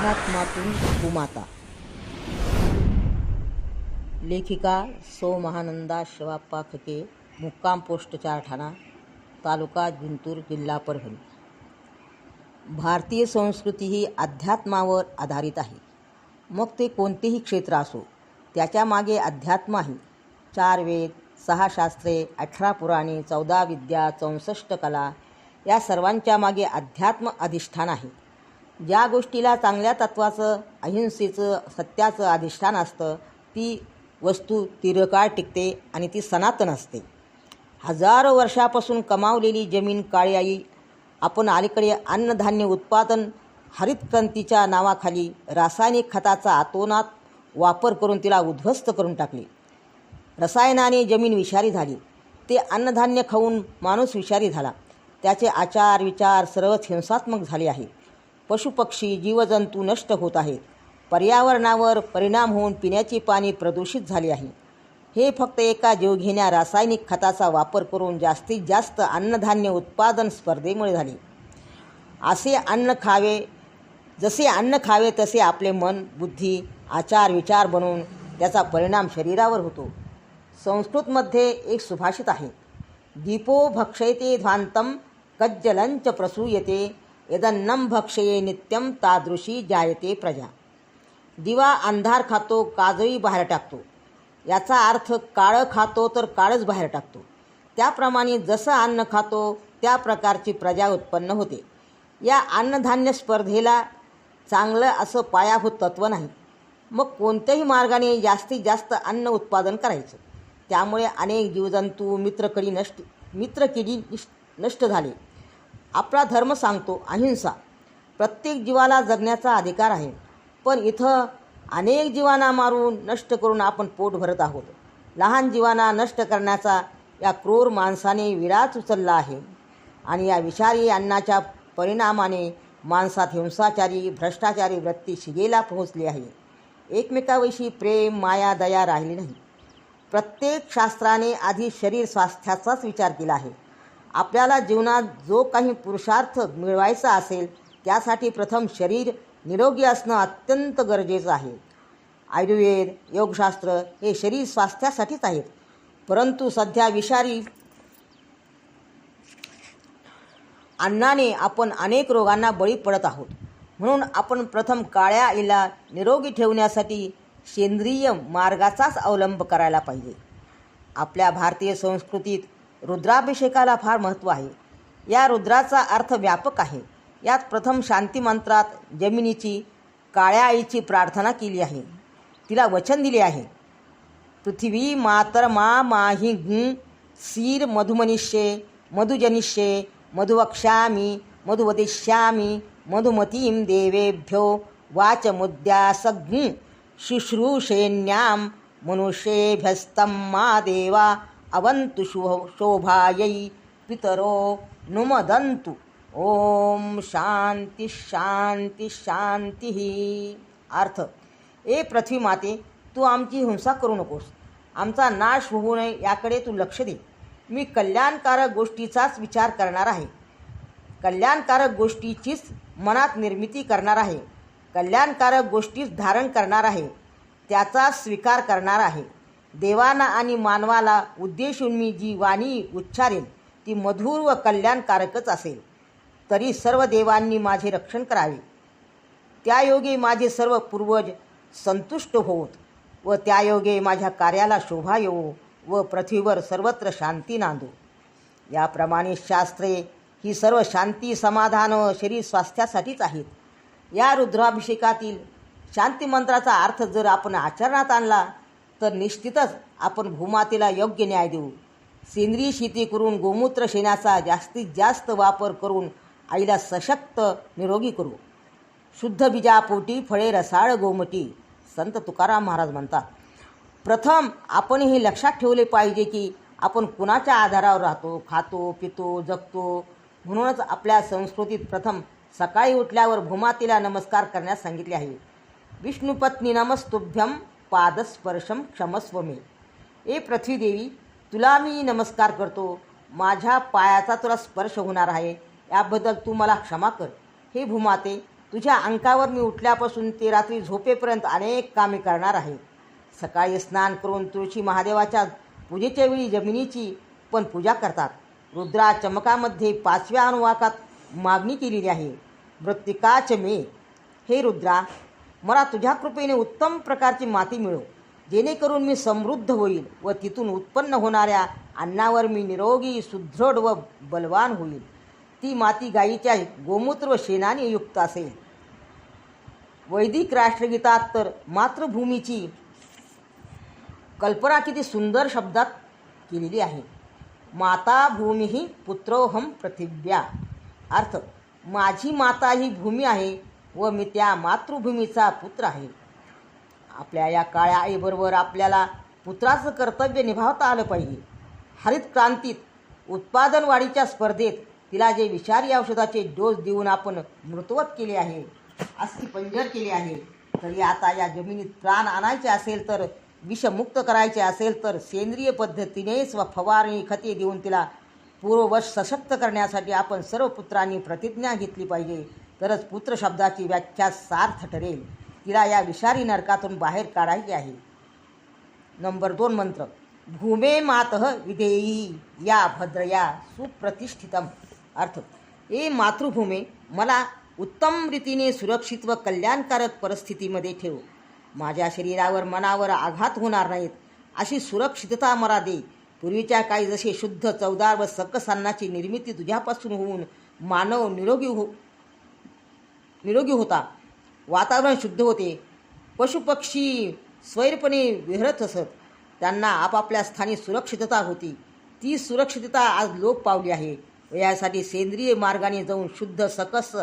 अध्यात्मातून भूमाता. लेखिका सौ महानंदा शिवाप्पा खके, मुक्काम पोस्ट 4 ठाणा, तालुका जिंतूर, जिल्हा परभणी. भारतीय संस्कृती ही अध्यात्मावर आधारित आहे. मग ते कोणतेही क्षेत्र असो, त्याच्या मागे अध्यात्म आहे. 4 वेद, 6 शास्त्रे, 18 पुराणे, 14 विद्या, 64 कला, या सर्वांच्या मागे अध्यात्म अधिष्ठान आहे. ज्या गोष्टीला चांगल्या तत्वाचं, अहिंसेचं, सत्याचं अधिष्ठान असतं, ती वस्तू दीर्घकाळ टिकते आणि ती सनातन असते. हजारो वर्षापासून कमावलेली जमीन काळी आई आपण अलीकडे अन्नधान्य उत्पादन हरित क्रांतीच्या नावाखाली रासायनिक खताचा अतोनात वापर करून तिला उद्ध्वस्त करून टाकली. रसायनाने जमीन विषारी झाली. ते अन्नधान्य खाऊन माणूस विषारी झाला. त्याचे आचार विचार सर्वच हिंसात्मक झाले आहे. पशुपक्षी जीवजंतू नष्ट होत आहेत. पर्यावरणावर परिणाम होऊन पिण्याचे पाणी प्रदूषित झाले आहे. हे फक्त एका जीवघेण्या रासायनिक खताचा वापर करून जास्तीत जास्त अन्नधान्य उत्पादन स्पर्धेमुळे झाले. जसे अन्न खावे तसे आपले मन, बुद्धी, आचार विचार बनवून त्याचा परिणाम शरीरावर होतो. संस्कृतमध्ये एक सुभाषित आहे, दीपो भक्षयते ध्वांतम कज्जलंच प्रसूयते यदन्नम भक्षये नित्यम तादृशी जायते प्रजा. दिवा अंधार खातो, काजळी बाहेर टाकतो. याचा अर्थ काळं खातो तर काळच बाहेर टाकतो. त्याप्रमाणे जसं अन्न खातो त्या प्रकारची प्रजा उत्पन्न होते. या अन्नधान्य स्पर्धेला चांगलं असं पायाभूत तत्त्व नाही. मग कोणत्याही मार्गाने जास्तीत जास्त अन्न उत्पादन करायचं. त्यामुळे अनेक जीवजंतू मित्रकिडी नष्ट झाले. आपला धर्म सांगतो अहिंसा. प्रत्येक जीवाला जगण्याचा अधिकार आहे. पण इथं अनेक जीवांना मारून नष्ट करून आपण पोट भरत आहोत. लहान जीवांना नष्ट करण्याचा या क्रूर माणसाने विडाच उचलला आहे. आणि या विषारी अन्नाच्या परिणामाने माणसात हिंसाचारी भ्रष्टाचारी वृत्ती शिगेला पोहोचली आहे. एकमेकाविषयी प्रेम माया दया राहिली नाही. प्रत्येक शास्त्राने आधी शरीर स्वास्थ्याचाच विचार केला आहे. आपल्याला जीवनात जो काही पुरुषार्थ मिळवायचा असेल त्यासाठी प्रथम शरीर निरोगी असणं अत्यंत गरजेचं आहे. आयुर्वेद योगशास्त्र हे शरीर स्वास्थ्यासाठीच आहेत. परंतु सध्या विषारी अन्नाने आपण अनेक रोगांना बळी पडत आहोत. म्हणून आपण प्रथम काळ्या आईला निरोगी ठेवण्यासाठी सेंद्रिय मार्गाचाच अवलंब करायला पाहिजे. आपल्या भारतीय संस्कृतीत रुद्राभिषेकाला फार महत्त्व आहे. या रुद्राचा अर्थ व्यापक आहे. यात प्रथम शांती मंत्रात जमिनीची काळ्या आईची प्रार्थना केली आहे. तिला वचन दिले आहे, पृथ्वी मातर माही गुं सीर मधुमनिष्ये मधुजनिष्ये मधुवक्ष्यामी मधुवदिष्यामी मधुमतीं देवेभ्यो वाचमुद्यासग्ं शुश्रूषेण्यां मनुष्येभ्यस्तं मा देवा अवन्तु शोभायै पितरो नुमदन्तु. ओम शांती शांती शांती. अर्थ, ए पृथ्वी माते, तू आमची हिंसा करू नकोस. आमचा नाश होऊ नये याकडे तू लक्ष दे. मी कल्याणकारक गोष्टीचाच विचार करणार आहे. कल्याणकारक गोष्टीचीच मनात निर्मिती करणार आहे. कल्याणकारक गोष्टीच धारण करणार आहे. त्याचा स्वीकार करणार आहे. देवांना आणि मानवाला उद्देशून मी जी वाणी उच्चारेन ती मधुर व कल्याणकारकच असेल. तरी सर्व देवांनी माझे रक्षण करावे. त्यायोगे माझे सर्व पूर्वज संतुष्ट होत व त्यायोगे माझ्या कार्याला शोभा येवो व पृथ्वीवर सर्वत्र शांती नांदो. याप्रमाणे शास्त्रे ही सर्व शांती समाधान व शरीर स्वास्थ्यासाठीच आहेत. या रुद्राभिषेकातील शांती मंत्राचा अर्थ जर आपण आचरणात आणला तर निश्चितच आपण भूमातेला योग्य न्याय देऊ. सेंद्रिय शेती करून गोमूत्र शेणाचा जास्तीत जास्त वापर करून आईला सशक्त निरोगी करू. शुद्ध बीजापोटी फळे रसाळ गोमटी, संत तुकाराम महाराज म्हणतात. प्रथम आपण हे लक्षात ठेवले पाहिजे की आपण कुणाच्या आधारावर राहतो, खातो, पितो, जगतो. म्हणूनच आपल्या संस्कृतीत प्रथम सकाळी उठल्यावर भूमातेला नमस्कार करण्यास सांगितले आहे. विष्णुपत्नी नमस्तुभ्यं पादस्पर्शम क्षमस्व मे. ए पृथ्वी देवी, तुला मी नमस्कार करतो. माझ्या पायाचा तुला स्पर्श होणार आहे, याबद्दल तू मला क्षमा कर. हे भूमाते, तुझ्या अंकावर मी उठल्यापासून ते रात्री झोपेपर्यंत अनेक कामे करणार आहे. सकाळी स्नान करून तुळशी महादेवाच्या पूजेच्या वेळी जमिनीची पण पूजा करतात. रुद्रा चमकामध्ये 5व्या अनुवाकात मागणी केलेली आहे. मृत्तिकाच मे. हे रुद्रा, मला तुझ्या कृपेने उत्तम प्रकारची माती मिळो, जेणेकरून मी समृद्ध होईल व तिथून उत्पन्न होणाऱ्या अन्नावर मी निरोगी, सुदृढ व बलवान होईल. ती माती गायीच्या गोमूत्र व शेणाने युक्त असेल. वैदिक राष्ट्रगीतात तर मातृभूमीची कल्पना किती सुंदर शब्दात केलेली आहे. माता भूमी पुत्रोहम पृथिव्या. अर्थ, माझी माता ही भूमी आहे व मी त्या मातृभूमीचा पुत्र आहे. आपल्या या काळ्या आईबरोबर आपल्याला पुत्राचं कर्तव्य निभावता आलं पाहिजे. हरित क्रांतीत उत्पादन वाढीच्या स्पर्धेत तिला जे विषारी औषधाचे डोस देऊन आपण मृतवत केले आहे, अस्थिपंजर केले आहे, तरी आता या जमिनीत प्राण आणायचे असेल, तर विषमुक्त करायचे असेल, तर सेंद्रिय पद्धतीनेच व फवारणी खते देऊन तिला पूर्ववश सशक्त करण्यासाठी आपण सर्व पुत्रांनी प्रतिज्ञा घेतली पाहिजे. तरच पुत्र शब्दाची व्याख्या सार्थ ठरेल. तिला या विषारी नरकातून बाहेर काढायचे आहे. नंबर 2 मंत्र. भूमे मातः विधेयी या भद्रया सुप्रतिष्ठितम. अर्थ, ए मातृभूमे, मला उत्तम रीतीने सुरक्षित व कल्याणकारक परिस्थितीमध्ये ठेव. माझ्या शरीरावर मनावर आघात होणार नाहीत अशी सुरक्षितता मला दे. पूर्वीच्या काळी जसे शुद्ध, चवदार व सकस अन्नाची निर्मिती तुझ्यापासून होऊन मानव निरोगी होता, वातावरण शुद्ध होते, पशुपक्षी स्वैरपणे विहरत असत, त्यांना आपापल्या स्थानी सुरक्षितता होती, ती सुरक्षितता आज लोप पावली आहे. व यासाठी सेंद्रिय मार्गाने जाऊन शुद्ध, सकस,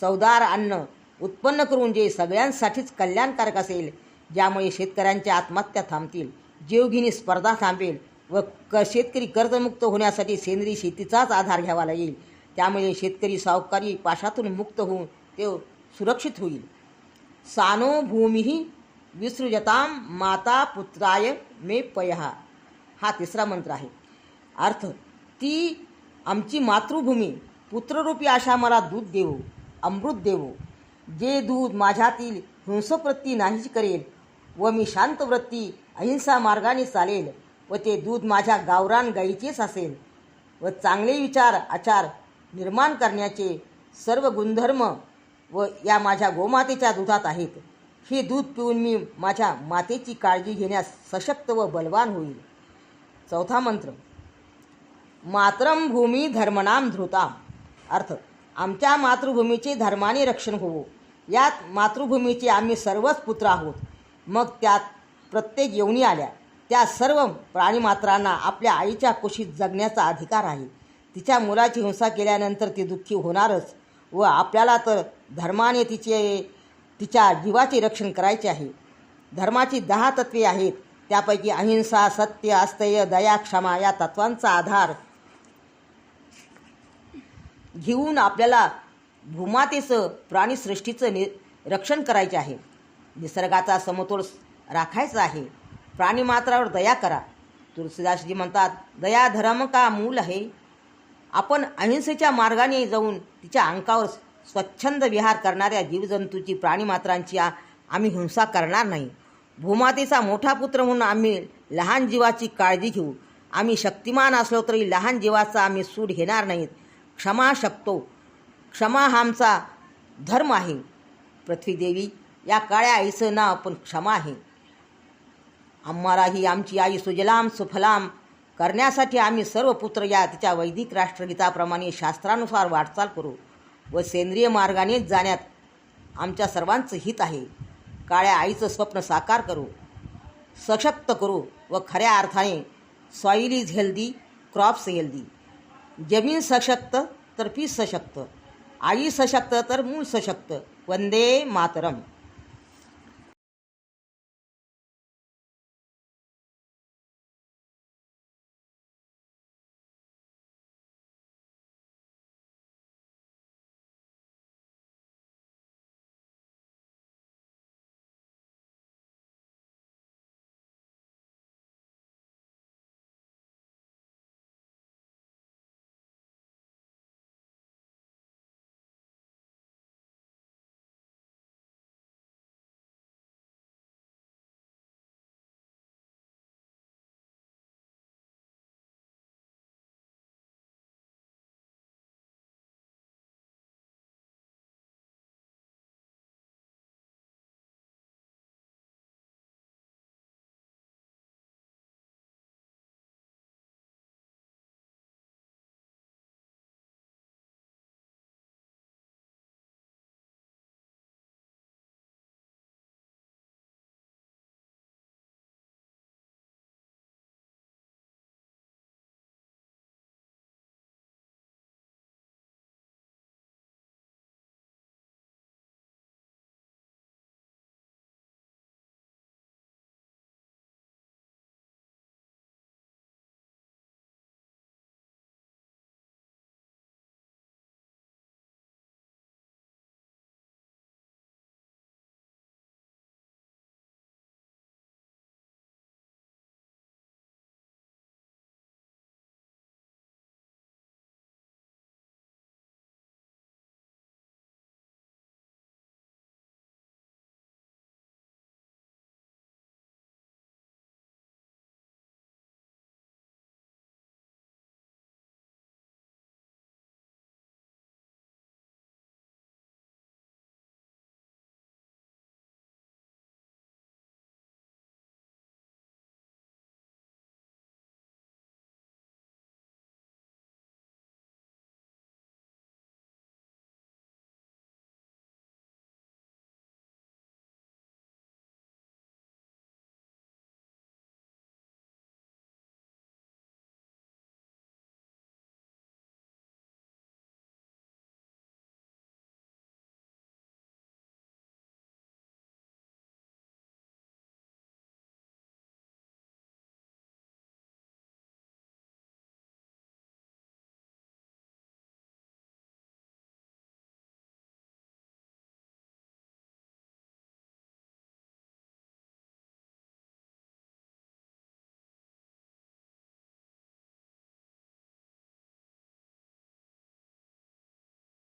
चवदार अन्न उत्पन्न करून जे सगळ्यांसाठीच कल्याणकारक असेल, ज्यामुळे शेतकऱ्यांच्या आत्महत्या थांबतील, जीवघेणी स्पर्धा थांबेल व शेतकरी कर्जमुक्त होण्यासाठी सेंद्रिय शेतीचाच आधार घ्यावा लागेल. त्यामुळे शेतकरी सावकारी पाशातून मुक्त होऊन ते सुरक्षित होईल. सानो भूमी विसृजताम माता पुत्राय मे पयहा. हा 3रा मंत्र आहे. अर्थ, ती आमची मातृभूमी पुत्ररूपी अशा मला दूध देवो, अमृत देवो, जे दूध माझ्यातील हिंसवृत्ती नाहीच करेल व मी शांतवृत्ती अहिंसा मार्गाने चालेल व ते दूध माझ्या गावरान गाईचेच असेल व चांगले विचार आचार निर्माण करण्याचे सर्व गुणधर्म व या माझ्या गोमातेच्या दुधात आहेत. हे दूध पिऊन मी माझ्या मातेची काळजी घेण्यास सशक्त व बलवान होईल. 4था मंत्र. मातरम भूमी धर्मनाम धृताम. अर्थ, आमच्या मातृभूमीचे धर्माने रक्षण होवो. यात मातृभूमीचे आम्ही सर्वच पुत्र आहोत. मग त्यात प्रत्येक येवणी आल्या त्या सर्व प्राणीमात्रांना आपल्या आईच्या कुशीत जगण्याचा अधिकार आहे. तिच्या मुलाची हिंसा केल्यानंतर ती दुःखी होणारच व आपल्याला तर धर्माने तिच्या जीवाचे रक्षण करायचे आहे. धर्माची 10 तत्वे आहेत. त्यापैकी अहिंसा, सत्य, अस्थेय, दया, क्षमा या तत्वांचा आधार घेऊन आपल्याला भूमातेचं, प्राणीसृष्टीचं रक्षण करायचे आहे. निसर्गाचा समतोल राखायचा आहे. प्राणीमात्रावर दया करा. तुलसीदासजी म्हणतात, दया धर्म का मूल आहे. आपण अहिंसेच्या मार्गाने जाऊन तिच्या अंकावर स्वच्छंद विहार करणाऱ्या जीवजंतूची, प्राणीमात्रांची आम्ही हिंसा करणार नाही. भूमातेचा मोठा पुत्र म्हणून आम्ही लहान जीवाची काळजी घेऊ. आम्ही शक्तिमान असलो तरी लहान जीवाचा आम्ही सूड घेणार नाहीत. क्षमा शकतो. क्षमा हा आमचा धर्म आहे. पृथ्वीदेवी, या काळ्या आईचं नाव पण क्षमा आहे. आम्हालाही आमची आई सुजलाम सुफलाम करण्यासाठी आम्ही सर्व पुत्र या तिच्या वैदिक राष्ट्रगीताप्रमाणे शास्त्रानुसार वाटचाल करू व सेंद्रिय मार्गानेच जाण्यात आमच्या सर्वांचं हित आहे. काळ्या आईचं स्वप्न साकार करू, सशक्त करू व खऱ्या अर्थाने soil is healthy, crops healthy. जमीन सशक्त तर पीक सशक्त, आई सशक्त तर मूळ सशक्त. वंदे मातरम.